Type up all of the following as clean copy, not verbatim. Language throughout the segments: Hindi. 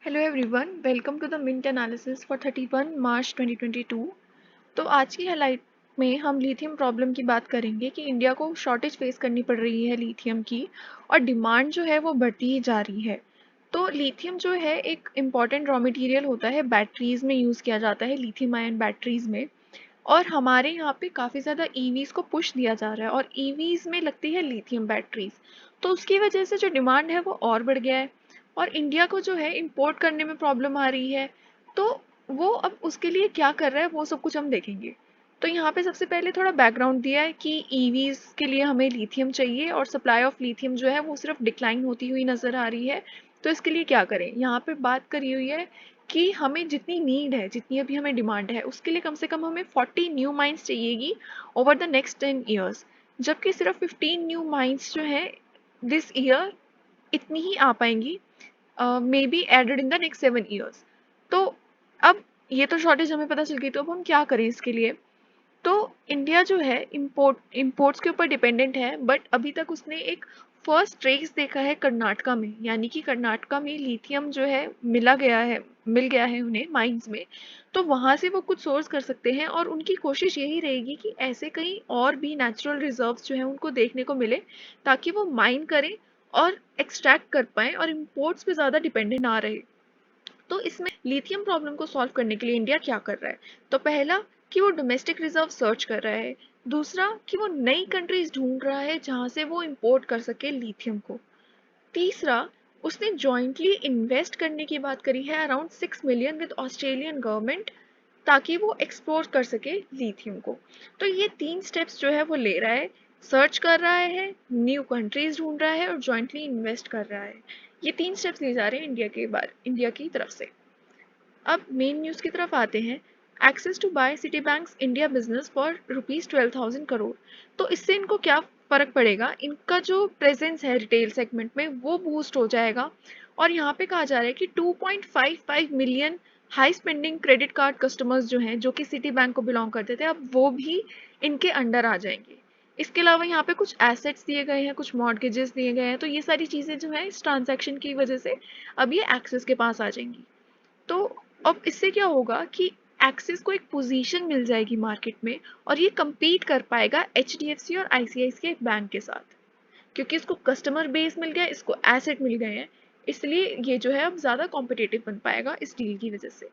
Hello everyone, welcome to the Mint analysis for 31 March 2022। तो आज की हाईलाइट में हम लिथियम प्रॉब्लम की बात करेंगे कि इंडिया को शॉर्टेज फेस करनी पड़ रही है लिथियम की और डिमांड जो है वो बढ़ती ही जा रही है। तो लिथियम जो है एक इम्पॉर्टेंट रॉ मटेरियल होता है, बैटरीज में यूज़ किया जाता है, लिथियम आयन बैटरीज में। और हमारे यहाँ पे काफ़ी ज़्यादा ईवीज़ को पुश दिया जा रहा है और ईवीज़ में लगती है लिथियम बैटरीज। तो उसकी वजह से जो डिमांड है वो और बढ़ गया है और इंडिया को जो है इंपोर्ट करने में प्रॉब्लम आ रही है। तो वो अब उसके लिए क्या कर रहा है वो सब कुछ हम देखेंगे। तो यहाँ पे सबसे पहले थोड़ा बैकग्राउंड दिया है कि ईवीज़ के लिए हमें लिथियम चाहिए और सप्लाई ऑफ लिथियम जो है वो सिर्फ डिक्लाइन होती हुई नज़र आ रही है। तो इसके लिए क्या करें, यहाँ पे बात करी हुई है कि हमें जितनी नीड है, जितनी अभी हमें डिमांड है, उसके लिए कम से कम हमें 40 न्यू माइंस चाहिएगी ओवर द नेक्स्ट 10 ईयर्स, जबकि सिर्फ 15 न्यू माइंस जो है दिस ईयर इतनी ही आ पाएंगी, may be added in the next 7 years. तो अब ये तो शॉर्टेज हमें पता चल गई, तो अब हम क्या करें इसके लिए। तो इंडिया जो है इम्पोर्ट्स के ऊपर डिपेंडेंट है, बट अभी तक उसने एक फर्स्ट ट्रेस देखा है कर्नाटका में, यानी कि कर्नाटका में लिथियम जो है मिल गया है उन्हें माइंस में। तो वहाँ से वो कुछ सोर्स कर सकते हैं और उनकी कोशिश यही रहेगी कि ऐसे कहीं और भी नेचुरल रिजर्व्स जो है उनको देखने को मिले, ताकि वो माइन करें और एक्सट्रैक्ट कर पाएँ और इम्पोर्ट्स पे ज़्यादा डिपेंडेंट ना रहे। तो इसमें लिथियम प्रॉब्लम को सॉल्व करने के लिए इंडिया क्या कर रहा है। तो पहला कि वो डोमेस्टिक रिजर्व सर्च कर रहा है। दूसरा कि वो नई कंट्रीज ढूंढ रहा है जहां से वो इंपोर्ट कर सके लिथियम को। तीसरा, उसने जॉइंटली इन्वेस्ट करने की बात करी है around 6 million with Australian government, ताकि वो एक्सप्लोर कर सके लिथियम को। तो ये 3 स्टेप्स जो है वो ले रहा है, सर्च कर रहा है, न्यू कंट्रीज ढूंढ रहा है और जॉइंटली इन्वेस्ट कर रहा है। ये 3 स्टेप्स लिए जा रहे हैं इंडिया की तरफ से। अब मेन न्यूज़ की तरफ आते हैं। Axis to buy Citi bank's India business for ₹12,000 crore. तो इससे इनको क्या फ़र्क पड़ेगा, इनका जो प्रेजेंस है रिटेल सेगमेंट में वो बूस्ट हो जाएगा। और यहाँ पे कहा जा रहा है कि 2.55 million high spending credit card customers जो हैं, जो कि सिटी बैंक को बिलोंग करते थे, अब वो भी इनके अंडर आ जाएंगे। इसके अलावा यहाँ पे कुछ एसेट्स दिए गए हैं, कुछ मॉर्गेजेस दिए गए हैं, तो ये सारी चीज़ें जो है इस ट्रांजैक्शन की वजह से अब ये एक्सेस के पास आ जाएंगी। तो अब इससे क्या होगा कि एक्सिस को एक पोजीशन मिल जाएगी मार्केट में और ये compete कर पाएगा एचडीएफसी और आईसीआईसीआई बैंक के साथ, क्योंकि इसको कस्टमर बेस मिल गया, इसको एसेट मिल गए हैं। इसलिए ये जो है अब ज़्यादा कॉम्पिटिटिव बन पाएगा इस डील की वजह से।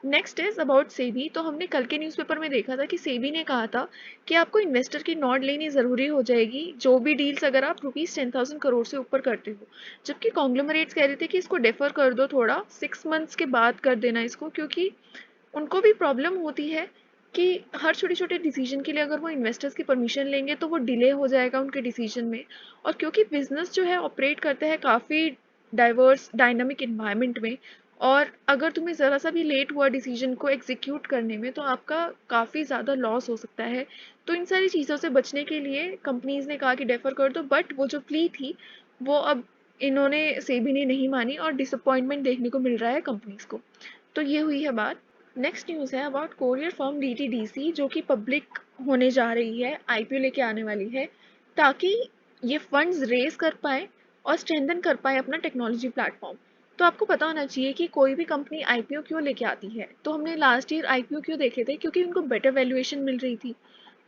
Next is about SEBI. तो हमने कल के न्यूज़पेपर में देखा था कि सेबी ने कहा था कि आपको इन्वेस्टर की नॉड लेनी ज़रूरी हो जाएगी जो भी डील्स अगर आप ₹10,000 से ऊपर करते हो, जबकि कॉन्ग्लोमरेट्स कह रहे थे कि इसको डेफर कर दो, थोड़ा 6 मंथ्स के बाद कर देना इसको, क्योंकि उनको भी प्रॉब्लम होती है कि हर छोटे छोटे डिसीजन के लिए अगर वो इन्वेस्टर्स की परमिशन लेंगे तो वो डिले हो जाएगा उनके डिसीजन में। और क्योंकि बिजनेस जो है ऑपरेट करता है काफ़ी डाइवर्स डायनामिक इन्वायरमेंट में, और अगर तुम्हें ज़रा सा भी लेट हुआ डिसीजन को एग्जीक्यूट करने में तो आपका काफ़ी ज़्यादा लॉस हो सकता है। तो इन सारी चीज़ों से बचने के लिए कंपनीज ने कहा कि डेफर कर दो, बट वो जो प्ली थी वो अब इन्होंने सेबी ने नहीं मानी और डिसअपॉइंटमेंट देखने को मिल रहा है कंपनीज को। तो ये हुई है बात। नेक्स्ट न्यूज़ है अबाउट कोरियर फर्म डीटीडीसी, जो कि पब्लिक होने जा रही है, आईपीओ लेके आने वाली है, ताकि ये फंड्स रेज कर पाए और स्ट्रेंथन कर पाए अपना टेक्नोलॉजी प्लेटफॉर्म। तो आपको पता होना चाहिए कि कोई भी कंपनी आईपीओ क्यों लेके आती है। तो हमने लास्ट ईयर आईपीओ क्यों देखे थे, क्योंकि उनको बेटर वैल्यूएशन मिल रही थी।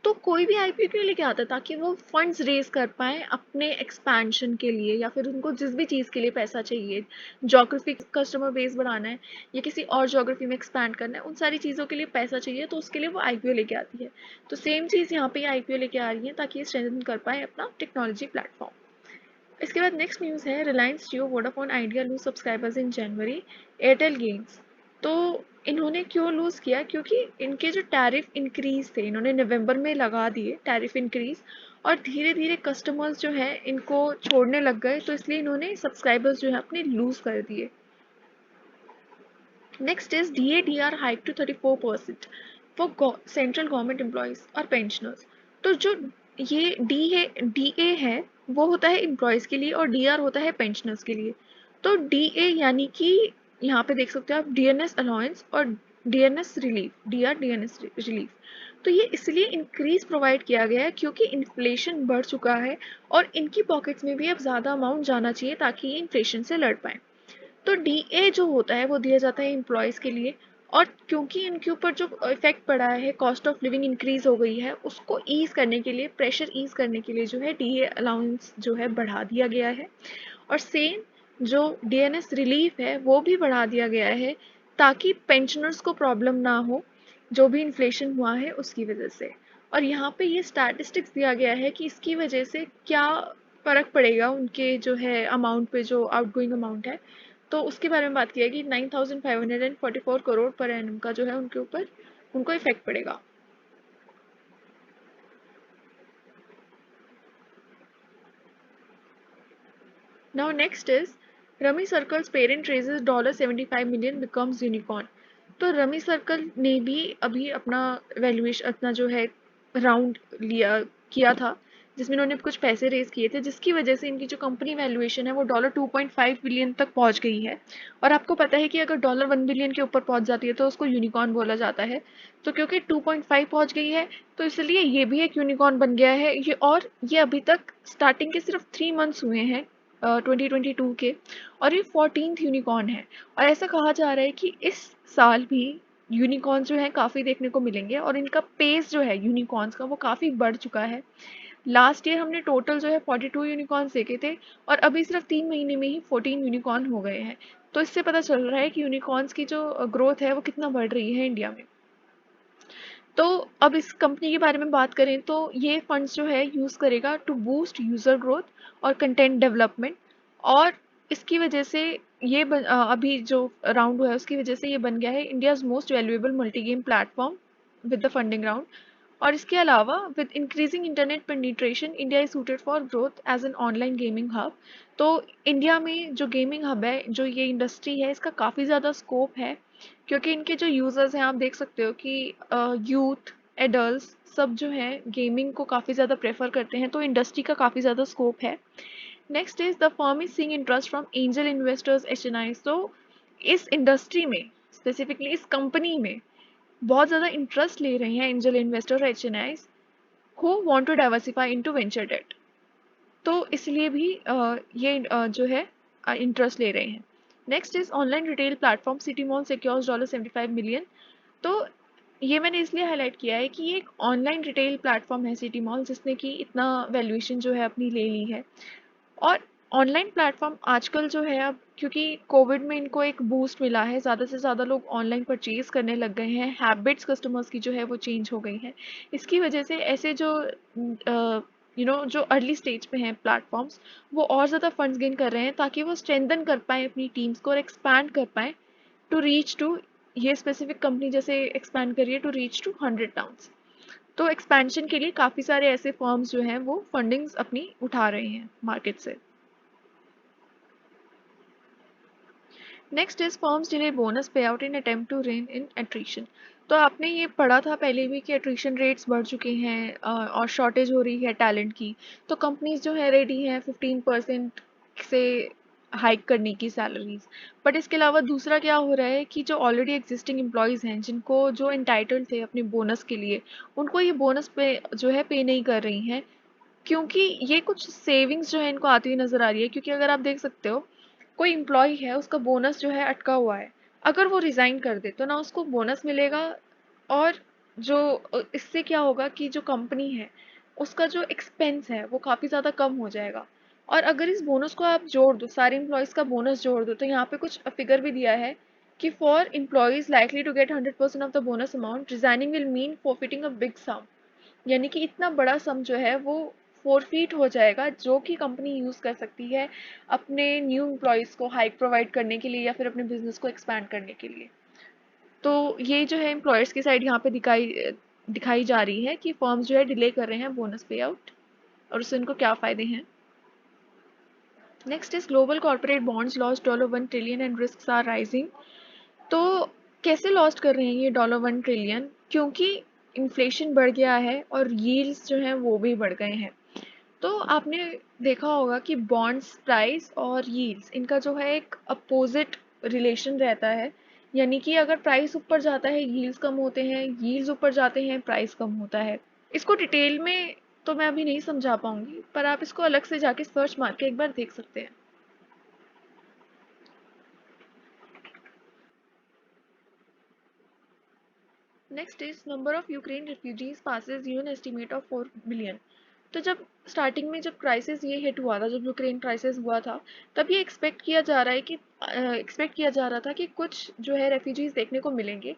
तो कोई भी आईपीओ क्यों लेके आता है, ताकि वो फंड्स रेज कर पाए अपने एक्सपेंशन के लिए, या फिर उनको जिस भी चीज़ के लिए पैसा चाहिए, जोग्राफी कस्टमर बेस बढ़ाना है या किसी और जोग्राफी में एक्सपैंड करना है, उन सारी चीज़ों के लिए पैसा चाहिए, तो उसके लिए वो आईपीओ लेके आती है। तो सेम चीज़ यहाँ पे आईपीओ लेके आ रही है ताकि ये स्ट्रेंथन कर पाए अपना टेक्नोलॉजी प्लेटफॉर्म। इसके बाद नेक्स्ट न्यूज़ है Reliance Jio Vodafone Idea lose subscribers in January, Airtel gains. तो इन्होंने क्यों लूज़ किया, क्योंकि इनके जो टैरिफ इंक्रीज थे इन्होंने नवंबर में लगा दिए टैरिफ इंक्रीज, और धीरे धीरे कस्टमर्स जो हैं इनको छोड़ने लग गए, तो इसलिए इन्होंने सब्सक्राइबर्स जो है अपने लूज़ कर दिए। Next is DADR hike to 34% for central government employees और पेंशनर्स। तो जो ये DA है वो होता है एम्प्लॉयज के लिए और DR होता है पेंशनर्स के लिए। तो DA यानी कि यहाँ पे देख सकते हो आप DNS अलाउंस और DNS relief, DR DNS relief. तो ये इसलिए इंक्रीज प्रोवाइड किया गया है क्योंकि इन्फ्लेशन बढ़ चुका है और इनकी पॉकेट्स में भी अब ज़्यादा अमाउंट जाना चाहिए ताकि ये इन्फ्लेशन से लड़ पाए। तो डीए जो होता है वो दिया जाता है एम्प्लॉयज़ के लिए, और क्योंकि इनके ऊपर जो इफेक्ट पड़ा है, कॉस्ट ऑफ लिविंग इंक्रीज हो गई है, उसको ईज करने के लिए, प्रेशर ईज करने के लिए जो है डीए अलाउंस जो है बढ़ा दिया गया है। और सेम जो डीएनएस रिलीफ है वो भी बढ़ा दिया गया है, ताकि पेंशनर्स को प्रॉब्लम ना हो जो भी इन्फ्लेशन हुआ है उसकी वजह से। और यहाँ पे ये स्टैटिस्टिक्स दिया गया है कि इसकी वजह से क्या फ़र्क पड़ेगा उनके जो है अमाउंट पे, जो आउटगोइंग अमाउंट है। तो उसके बारे में बात की है कि 9,544 करोड़ पर एनम का जो है उनके ऊपर उनको इफेक्ट पड़ेगा। Now next is Rummy Circle's parent raises $75 million becomes unicorn। तो रमी सर्कल ने भी अभी अपना वैल्यूएशन, अपना जो है राउंड लिया किया था, जिसमें उन्होंने कुछ पैसे रेज किए थे, जिसकी वजह से इनकी जो कंपनी वैल्यूएशन है वो $2.5 बिलियन तक पहुंच गई है। और आपको पता है कि अगर $1 बिलियन के ऊपर पहुंच जाती है तो उसको यूनिकॉर्न बोला जाता है। तो क्योंकि 2.5 पहुंच गई है, तो इसलिए ये भी एक यूनिकॉर्न बन गया है ये। और ये अभी तक स्टार्टिंग के सिर्फ 3 मंथ्स हुए हैं 2022 के, और ये 14th यूनिकॉर्न है। और ऐसा कहा जा रहा है कि इस साल भी यूनिकॉर्न जो है काफ़ी देखने को मिलेंगे, और इनका पेस जो है यूनिकॉर्न्स का वो काफ़ी बढ़ चुका है। लास्ट ईयर हमने टोटल जो है 42 यूनिकॉर्न्स देखे थे, और अभी सिर्फ 3 महीने में ही 14 यूनिकॉर्न हो गए हैं। तो इससे पता चल रहा है कि यूनिकॉर्न्स की जो ग्रोथ है वो कितना बढ़ रही है इंडिया में। तो अब इस कंपनी के बारे में बात करें तो ये फंड्स जो है यूज़ करेगा टू बूस्ट यूज़र ग्रोथ और कंटेंट डेवलपमेंट। और इसकी वजह से अभी जो राउंड हुआ है उसकी वजह से ये बन गया है India's most valuable multi game platform with the funding round. और इसके अलावा with increasing internet penetration India is suited for growth as an online gaming hub. तो इंडिया में जो गेमिंग हब है, जो ये इंडस्ट्री है, इसका काफ़ी ज़्यादा स्कोप है, क्योंकि इनके जो यूज़र्स हैं आप देख सकते हो कि यूथ, एडल्ट सब जो हैं गेमिंग को काफ़ी ज़्यादा प्रेफर करते हैं, तो इंडस्ट्री का काफ़ी ज़्यादा स्कोप है। Next is the firm is seeing interest from angel investors HNI. तो इस इंडस्ट्री में, स्पेसिफिकली इस कंपनी में बहुत ज़्यादा इंटरेस्ट ले रहे हैं angel investor HNI who want to diversify into venture debt. तो इसलिए भी ये जो है इंटरेस्ट ले रहे हैं। Next is online retail platform city mall secures $75 million. तो ये मैंने इसलिए हाईलाइट किया है कि ये एक ऑनलाइन रिटेल प्लेटफॉर्म है सिटी मॉल, जिसने कि इतना वैल्यूएशन जो है अपनी ले ली है। और ऑनलाइन प्लेटफॉर्म आजकल जो है, अब क्योंकि कोविड में इनको एक बूस्ट मिला है, ज़्यादा से ज़्यादा लोग ऑनलाइन परचेज करने लग गए हैं, हैबिट्स कस्टमर्स की जो है वो चेंज हो गई हैं। इसकी वजह से ऐसे जो जो अर्ली स्टेज पे हैं प्लेटफॉर्म्स, वो और ज़्यादा फंड्स गेन कर रहे हैं, ताकि वो स्ट्रेंथन कर पाएँ अपनी टीम्स को और एक्सपैंड कर पाएँ टू रीच टू, ये स्पेसिफिक कंपनी जैसे एक्सपैंड कर रही है टू रीच टू 100 टाउन्स। तो एक्सपेंशन के लिए काफ़ी सारे ऐसे फर्म्स जो हैं वो फंडिंग्स अपनी उठा रहे हैं मार्केट से। Next is firms delay bonus pay out in attempt to rein in attrition. तो आपने ये पढ़ा था पहले भी कि एट्रिशन रेट्स बढ़ चुके हैं और शॉर्टेज हो रही है टैलेंट की। तो कंपनीज जो है रेडी हैं 15% से हाइक करने की सैलरीज। बट इसके अलावा दूसरा क्या हो रहा है कि जो ऑलरेडी एग्जिस्टिंग एम्प्लॉयज़ हैं, जिनको जो इंटाइटल्ड थे अपने बोनस के लिए, उनको ये बोनस पे जो है पे नहीं कर रही हैं, क्योंकि ये कुछ सेविंग्स जो है इनको आती हुई नज़र आ रही है। क्योंकि अगर आप देख सकते हो, कोई एम्प्लॉय है, उसका बोनस जो है अटका हुआ है, अगर वो रिज़ाइन कर दे तो ना उसको बोनस मिलेगा, और जो इससे क्या होगा कि जो कंपनी है उसका जो एक्सपेंस है वो काफ़ी ज़्यादा कम हो जाएगा। और अगर इस बोनस को आप जोड़ दो, सारे एम्प्लॉयज़ का बोनस जोड़ दो, तो यहाँ पे कुछ फिगर भी दिया है कि for employees likely to get 100% of the bonus amount, resigning will mean forfeiting a big sum. यानी कि इतना बड़ा सम जो है वो फोरफीट हो जाएगा, जो कि कंपनी यूज़ कर सकती है अपने न्यू एम्प्लॉयज़ को हाइक प्रोवाइड करने के लिए या फिर अपने बिजनेस को एक्सपैंड करने के लिए। तो ये जो है एम्प्लॉयर्स की साइड यहाँ पे दिखाई दिखाई जा रही है कि फर्म्स जो है डिले कर रहे हैं बोनस पे आउट, और उससे उनको क्या फ़ायदे हैं। Next is global corporate bonds lost $1 trillion and risk are rising. तो कैसे लॉस्ट कर रहे हैं ये $1 ट्रिलियन? क्योंकि इन्फ्लेशन बढ़ गया है और यील्ड्स जो हैं वो भी बढ़ गए हैं। तो आपने देखा होगा कि बॉन्ड्स प्राइस और यील्ड्स, इनका जो है एक अपोजिट रिलेशन रहता है। यानी कि अगर प्राइस ऊपर जाता है यील्ड्स कम होते हैं, यील्ड्स ऊपर जाते हैं प्राइस कम होता है। इसको डिटेल में तो मैं अभी नहीं समझा पाऊंगी, पर आप इसको अलग से जाके सर्च मार के एक बार देख सकते हैं। Next is number of Ukraine refugees passes UN estimate of 4 million. तो जब स्टार्टिंग में जब क्राइसिस ये हिट हुआ था, जब यूक्रेन क्राइसिस हुआ था, तब ये एक्सपेक्ट किया जा रहा था कि कुछ जो है रेफ्यूजीज देखने को मिलेंगे,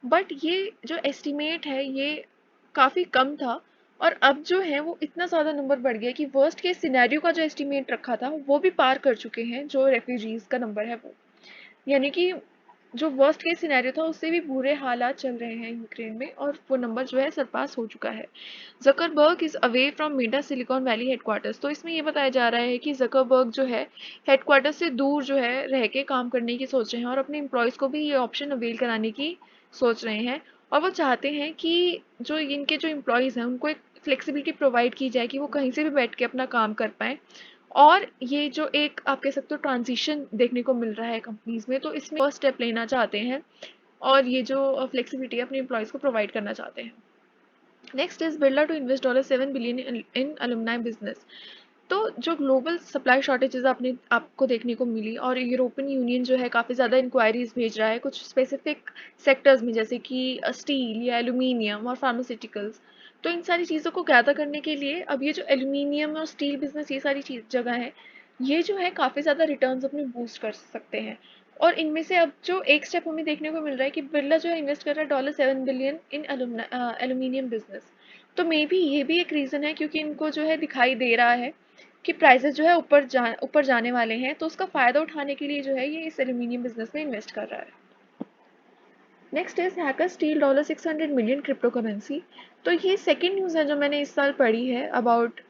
बट ये जो एस्टीमेट है ये काफ़ी कम था। और अब जो है वो इतना ज़्यादा नंबर बढ़ गया कि वर्स्ट केस सिनेरियो का जो एस्टीमेट रखा था वो भी पार कर चुके हैं, जो रेफ्यूजीज का नंबर है वो, यानी कि जो वर्स्ट केस सिनेरियो था उससे भी बुरे हालात चल रहे हैं यूक्रेन में, और वो नंबर जो है सरपास हो चुका है। Zuckerberg is away from Meta silicon valley headquarters. तो इसमें ये बताया जा रहा है कि जकरबर्ग जो है हेडक्वार्टर से दूर जो है रह के काम करने की सोच रहे हैं, और अपने एम्प्लॉयज़ को भी ये ऑप्शन अवेल कराने की सोच रहे हैं। और वो चाहते हैं कि जो इनके जो एम्प्लॉयज़ हैं उनको एक फ्लेक्सिबिलिटी प्रोवाइड की जाए कि वो कहीं से भी बैठ के अपना काम कर पाएँ। और ये जो एक आप कह सकते हो ट्रांजिशन देखने को मिल रहा है कंपनीज में, तो इसमें फर्स्ट स्टेप लेना चाहते हैं और ये जो फ्लेक्सिबिलिटी अपने एम्प्लॉयज़ को प्रोवाइड करना चाहते हैं। Next is Birla to invest $7 billion in aluminium business. तो जो ग्लोबल सप्लाई शॉर्टेजेस आपको देखने को मिली, और यूरोपियन यूनियन जो है काफ़ी ज़्यादा इंक्वायरीज भेज रहा है कुछ स्पेसिफिक सेक्टर्स में, जैसे कि स्टील या एल्यूमिनियम और फार्मास्यूटिकल्स। तो इन सारी चीज़ों को गैदर करने के लिए अब ये जो एल्यूमिनियम और स्टील बिजनेस, ये सारी चीज जगह है, ये जो है काफ़ी ज़्यादा रिटर्न्स अपने बूस्ट कर सकते हैं। और इनमें से अब जो एक स्टेप हमें देखने को मिल रहा है कि बिरला जो है इन्वेस्ट कर रहा है $7 बिलियन इन एल्यूमिनियम बिजनेस। तो मे बी ये भी एक रीज़न है, क्योंकि इनको जो है दिखाई दे रहा है कि प्राइसेस जो है ऊपर जाने वाले हैं, तो उसका फ़ायदा उठाने के लिए जो है ये इस एल्यूमिनियम बिजनेस में इन्वेस्ट कर रहा है। Next is hacker steel $600 million crypto currency. तो ये सेकेंड न्यूज़ है जो मैंने इस साल पढ़ी है about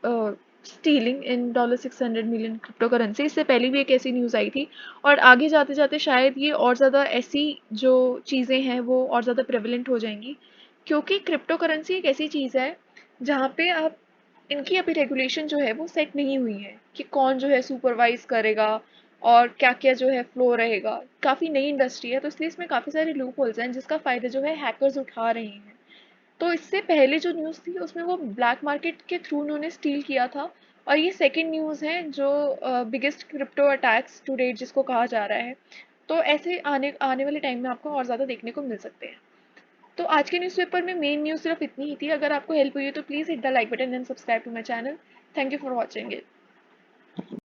stealing in $600 million crypto currency. इससे पहले भी एक ऐसी न्यूज़ आई थी, और आगे जाते जाते शायद ये और ज़्यादा ऐसी जो चीज़ें हैं वो और ज़्यादा प्रेवलेंट हो जाएंगी, क्योंकि क्रिप्टो करेंसी एक ऐसी चीज़ है जहाँ पे आप इनकी अभी रेगुलेशन जो है वो सेट नहीं हुई है कि कौन जो है सुपरवाइज करेगा और क्या क्या जो है फ्लो रहेगा। काफ़ी नई इंडस्ट्री है, तो इसलिए इसमें काफ़ी सारे लूप होल्स हैं जिसका फ़ायदा जो है हैकर्स उठा रहे हैं। तो इससे पहले जो न्यूज़ थी उसमें वो ब्लैक मार्केट के थ्रू उन्होंने स्टील किया था, और ये सेकेंड न्यूज़ है जो biggest crypto attacks to date जिसको कहा जा रहा है। तो ऐसे आने आने वाले टाइम में आपको और ज़्यादा देखने को मिल सकते हैं। तो आज के न्यूज़पेपर में मेन न्यूज़ सिर्फ इतनी ही थी। अगर आपको हेल्प हुई है तो please hit the like button and subscribe to my channel. Thank you for watching it.